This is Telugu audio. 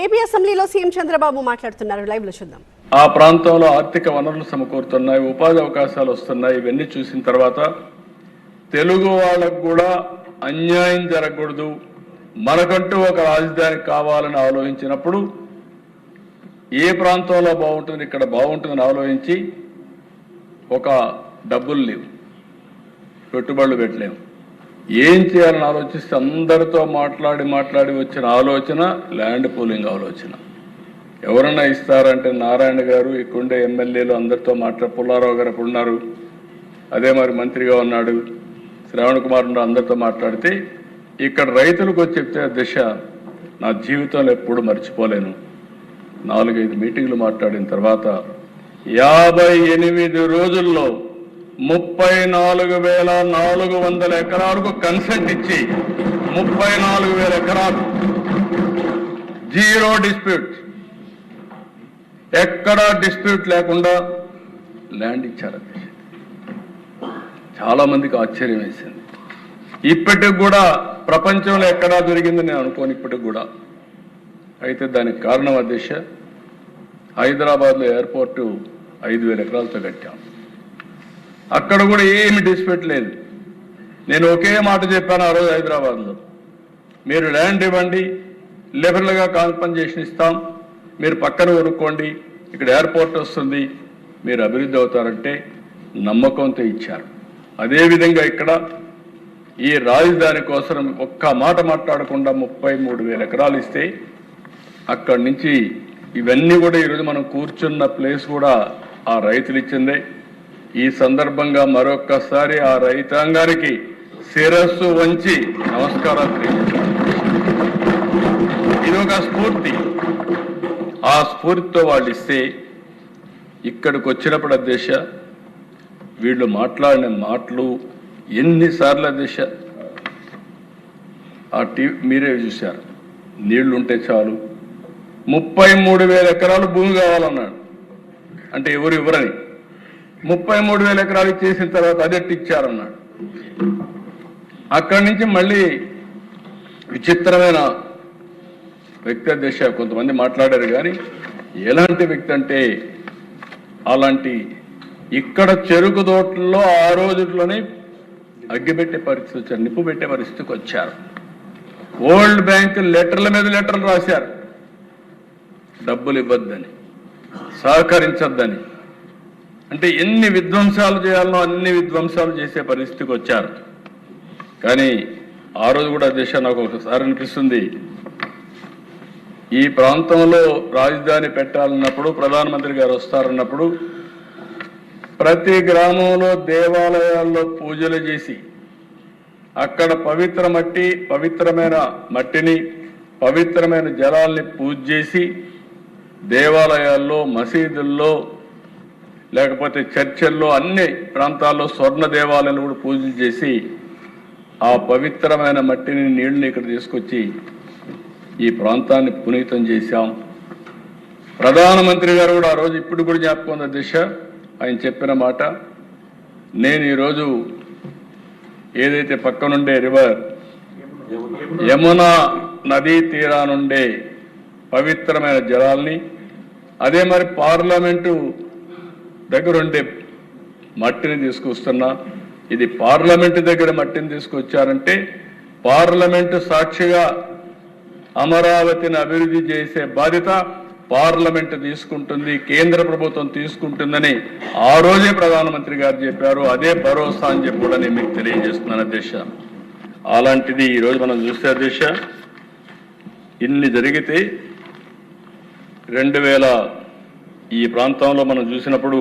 ఏపీ అసెంబ్లీలో సీఎం చంద్రబాబు మాట్లాడుతున్నారు. లైవ్ లో చూద్దాం. ఆ ప్రాంతంలో ఆర్థిక వనరులు సమకూరుతున్నాయి, ఉపాధి అవకాశాలు వస్తున్నాయి. ఇవన్నీ చూసిన తర్వాత తెలుగు వాళ్ళకు కూడా అన్యాయం జరగకూడదు, మనకంటూ ఒక రాజధాని కావాలని ఆలోచించినప్పుడు ఏ ప్రాంతంలో బాగుంటుంది, ఇక్కడ బాగుంటుందని ఆలోచించి ఒక డబ్బులు లేవు, పెట్టుబడులు పెట్టలేము, ఏం చేయాలని ఆలోచిస్తే అందరితో మాట్లాడి వచ్చిన ఆలోచన ల్యాండ్ పూలింగ్ ఆలోచన. ఎవరన్నా ఇస్తారంటే నారాయణ గారు, ఇక్కడుండే ఎమ్మెల్యేలు అందరితో పుల్లారావు గారు అప్పుడు ఉన్నారు, అదే మరి మంత్రిగా ఉన్నాడు శ్రావణ్ కుమార్ ఉన్నాడు, అందరితో మాట్లాడితే ఇక్కడ రైతులకు వచ్చి చెప్తే దిశ నా జీవితంలో ఎప్పుడు మర్చిపోలేను. 4-5 మీటింగ్లు మాట్లాడిన తర్వాత 58 రోజుల్లో 34,400 ఎకరాలకు కన్సెంట్ ఇచ్చి 34,000 ఎకరాలు జీరో డిస్ప్యూట్, ఎక్కడా డిస్ప్యూట్ లేకుండా ల్యాండ్ ఇచ్చారు. చాలా మందికి ఆశ్చర్యం వేసింది. ఇప్పటికి కూడా ప్రపంచంలో ఎక్కడా దొరికిందని నేను అనుకోను ఇప్పటికి కూడా. అయితే దానికి కారణం అధ్యక్ష, హైదరాబాద్లో ఎయిర్పోర్టు 5,000 ఎకరాలతో కట్టాం. అక్కడ కూడా ఏమి డిస్ప్యూట్ లేదు. నేను ఒకే మాట చెప్పాను ఆ రోజు హైదరాబాద్లో, మీరు ల్యాండ్ ఇవ్వండి, లిబరల్గా కాంపన్సేషన్ ఇస్తాం, మీరు పక్కన కొనుక్కోండి, ఇక్కడ ఎయిర్పోర్ట్ వస్తుంది, మీరు అభివృద్ధి అవుతారంటే నమ్మకంతో ఇచ్చారు. అదేవిధంగా ఇక్కడ ఈ రాజధాని కోసం ఒక్క మాట మాట్లాడకుండా 33,000 ఎకరాలు ఇస్తే అక్కడి నుంచి ఇవన్నీ కూడా ఈరోజు మనం కూర్చున్న ప్లేస్ కూడా ఆ రైతులు ఇచ్చిందే. ఈ సందర్భంగా మరొక్కసారి ఆ రైతాంగానికి శిరస్సు వంచి నమస్కారాలు తెలియజేస్తాను. ఇది ఒక స్ఫూర్తి. ఆ స్ఫూర్తితో వాళ్ళు ఇస్తే ఇక్కడికి వచ్చినప్పుడు అధ్యక్ష వీళ్ళు మాట్లాడిన మాటలు ఎన్నిసార్లు అధ్యక్ష ఆ టీవీ మీరే చూశారు. నీళ్లు ఉంటే చాలు, 33,000 ఎకరాలు భూమి కావాలన్నాడు, అంటే ఎవరు ఇవ్వరని 33,000 ఎకరాలు ఇచ్చేసిన తర్వాత అదెట్టి ఇచ్చారన్నాడు. అక్కడి నుంచి మళ్ళీ విచిత్రమైన వ్యక్తి అధ్యక్ష కొంతమంది మాట్లాడారు, కానీ ఎలాంటి వ్యక్తి అంటే అలాంటి ఇక్కడ చెరుకు తోటల్లో ఆ రోజుల్లోనే అగ్గిపెట్టే పరిస్థితి వచ్చారు, నిప్పు పెట్టే పరిస్థితికి వచ్చారు. వరల్డ్ బ్యాంక్ లెటర్ల మీద లెటర్లు రాశారు, డబ్బులు ఇవ్వద్దని, సహకరించద్దని. అంటే ఎన్ని విధ్వంసాలు చేయాలనో అన్ని విధ్వంసాలు చేసే పరిస్థితికి వచ్చారు. కానీ ఆ రోజు కూడా అధ్యక్ష నాకు ఒకసారి అనిపిస్తుంది, ఈ ప్రాంతంలో రాజధాని పెట్టాలన్నప్పుడు ప్రధానమంత్రి గారు వస్తారన్నప్పుడు ప్రతి గ్రామంలో దేవాలయాల్లో పూజలు చేసి అక్కడ పవిత్రమైన మట్టిని పవిత్రమైన జలాల్ని పూజ చేసి దేవాలయాల్లో, మసీదుల్లో, లేకపోతే చర్చల్లో, అన్ని ప్రాంతాల్లో స్వర్ణ దేవాలయాలు కూడా పూజలు చేసి ఆ పవిత్రమైన మట్టిని నీళ్ళని ఇక్కడ తీసుకొచ్చి ఈ ప్రాంతాన్ని పునీతం చేశాం. ప్రధానమంత్రి గారు కూడా ఆ రోజు ఇప్పుడు కూడా జ్ఞాపకం ఉంది అధ్యక్ష, ఆయన చెప్పిన మాట, నేను ఈరోజు ఏదైతే పక్కనుండే రివర్ యమునా నదీ తీరానుండే పవిత్రమైన జలాల్ని, అదే మరి పార్లమెంటు దగ్గరుండే మట్టిని తీసుకొస్తున్నా. ఇది పార్లమెంటు దగ్గర మట్టిని తీసుకొచ్చారంటే పార్లమెంటు సాక్షిగా అమరావతిని అభివృద్ధి చేసే బాధ్యత పార్లమెంటు తీసుకుంటుంది, కేంద్ర ప్రభుత్వం తీసుకుంటుందని ఆ రోజే ప్రధానమంత్రి గారు చెప్పారు. అదే భరోసా అని చెప్పి కూడా నేను మీకు తెలియజేస్తున్నాను అధ్యక్ష. అలాంటిది ఈరోజు మనం చూస్తే అధ్యక్ష, ఇన్ని జరిగితే 2000 ఈ ప్రాంతంలో మనం చూసినప్పుడు